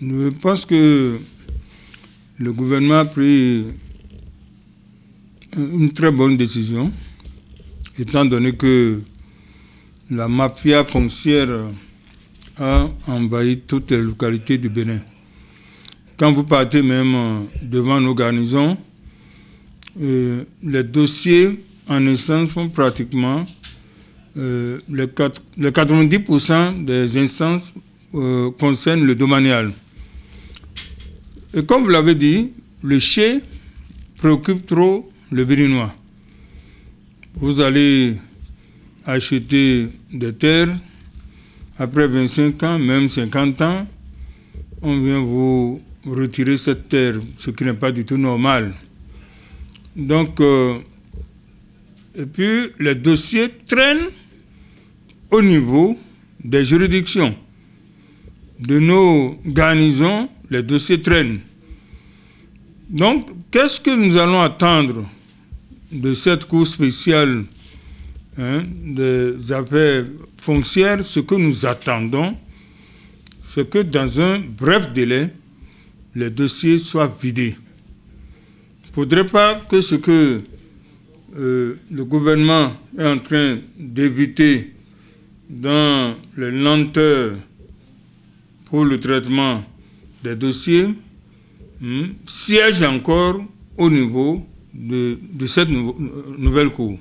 Je pense que le gouvernement a pris une très bonne décision, étant donné que la mafia foncière a envahi toutes les localités du Bénin. Quand vous partez même devant nos garnisons, les dossiers en instance font pratiquement les 90% des instances concernent le domanial. Et comme vous l'avez dit, le chai préoccupe trop le Béninois. Vous allez acheter des terres, après 25 ans, même 50 ans, on vient vous retirer cette terre, ce qui n'est pas du tout normal. Donc, et puis les dossiers traînent au niveau des juridictions. De nos garnisons, les dossiers traînent. Donc, qu'est-ce que nous allons attendre de cette cour spéciale des affaires foncières? Ce que nous attendons, c'est que dans un bref délai, les dossiers soient vidés. Il ne faudrait pas que ce que le gouvernement est en train d'éviter dans les lenteurs pour le traitement des dossiers siège encore au niveau de cette nouvelle cour.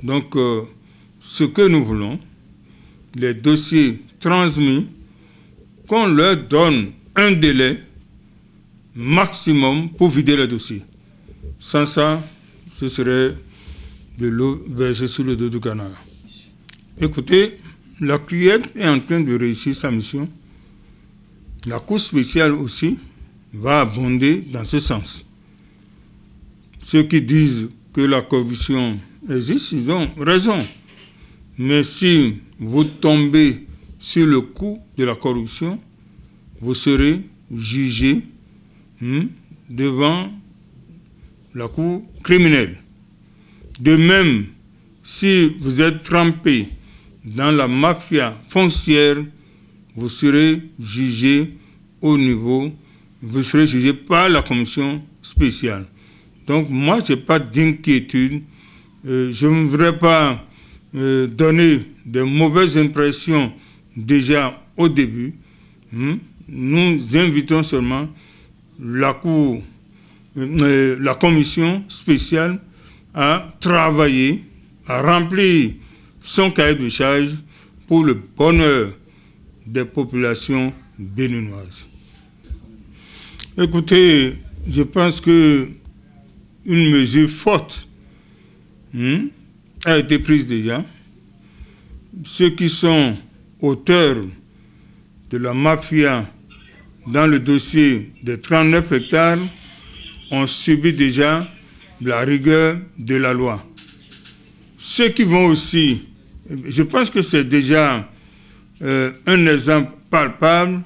Donc, ce que nous voulons, les dossiers transmis, qu'on leur donne un délai maximum pour vider les dossiers. Sans ça, ce serait de l'eau versée sur le dos du canard. Écoutez, la cuillère est en train de réussir sa mission. La Cour spéciale aussi va abonder dans ce sens. Ceux qui disent que la corruption existe, ils ont raison. Mais si vous tombez sur le coup de la corruption, vous serez jugé devant la cour criminelle. De même, si vous êtes trempé dans la mafia foncière, vous serez jugé vous serez jugé par la commission spéciale. Donc moi, je n'ai pas d'inquiétude. Je ne voudrais pas donner de mauvaises impressions déjà au début. Nous invitons seulement la commission spéciale à travailler, à remplir son cahier de charge pour le bonheur des populations béninoises. Écoutez, je pense que une mesure forte a été prise déjà. Ceux qui sont auteurs de la mafia dans le dossier des 39 hectares ont subi déjà la rigueur de la loi. Ceux qui vont aussi, je pense que c'est déjà un exemple palpable,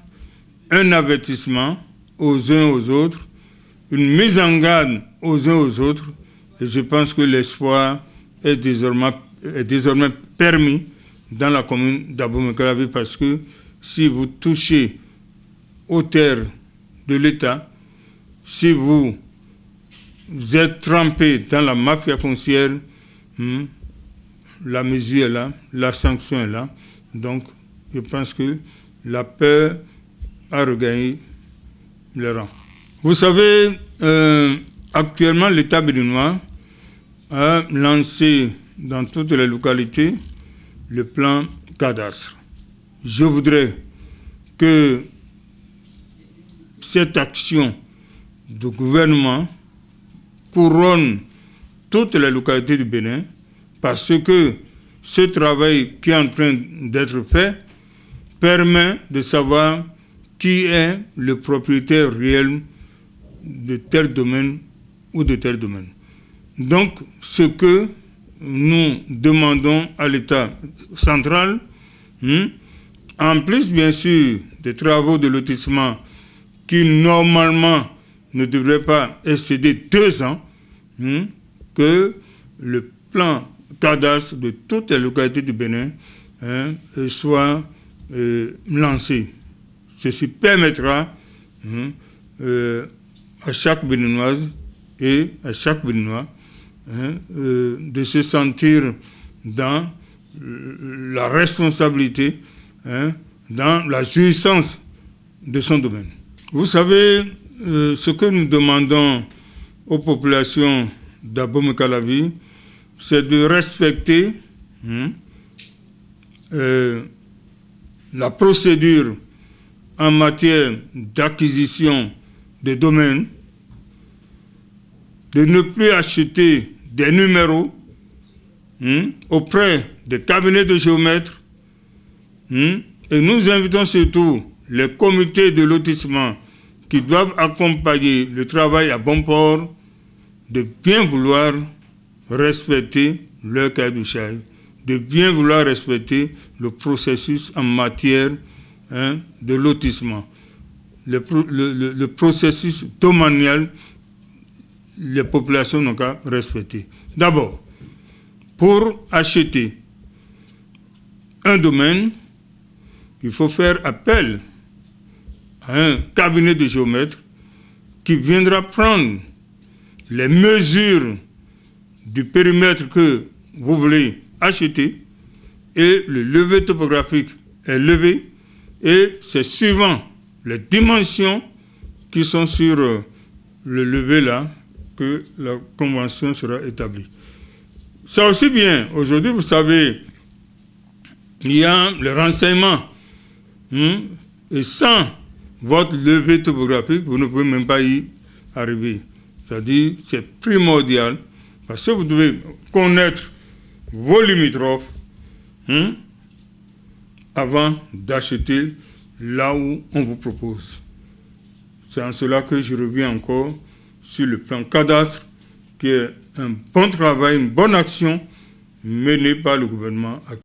un avertissement aux uns aux autres, une mise en garde aux uns aux autres, et je pense que l'espoir est désormais permis dans la commune d'Abomey-Calavi, parce que si vous touchez aux terres de l'État, si vous êtes trempé dans la mafia foncière, la mesure est là, la sanction est là. Donc, je pense que la peur a regagné les rangs. Vous savez, actuellement, l'État béninois a lancé dans toutes les localités le plan cadastre. Je voudrais que cette action du gouvernement couronne toutes les localités du Bénin, parce que ce travail qui est en train d'être fait permet de savoir qui est le propriétaire réel de tel domaine ou de tel domaine. Donc, ce que nous demandons à l'État central, en plus, bien sûr, des travaux de lotissement qui, normalement, ne devraient pas excéder 2 ans, que le plan cadastre de toutes les localités du Bénin soit lancé. Ceci permettra à chaque Béninoise et à chaque Béninois de se sentir dans la responsabilité, dans la jouissance de son domaine. Vous savez, ce que nous demandons aux populations d'Abomey-Calavi, c'est de respecter la procédure en matière d'acquisition des domaines, de ne plus acheter des numéros auprès des cabinets de géomètres. Et nous invitons surtout les comités de lotissement qui doivent accompagner le travail à bon port de bien vouloir respecter leur cahier de charge, de bien vouloir respecter le processus en matière de lotissement. Le processus domanial, les populations n'ont qu'à respecter. D'abord, pour acheter un domaine, il faut faire appel à un cabinet de géomètres qui viendra prendre les mesures du périmètre que vous voulez acheter et le levé topographique est levé et c'est suivant les dimensions qui sont sur le levé là que la convention sera établie. Ça aussi bien, aujourd'hui vous savez, il y a le renseignement et sans votre levé topographique, vous ne pouvez même pas y arriver. C'est-à-dire, c'est primordial parce que vous devez connaître vos limitrophes avant d'acheter là où on vous propose. C'est en cela que je reviens encore sur le plan cadastre, qui est un bon travail, une bonne action menée par le gouvernement actuel.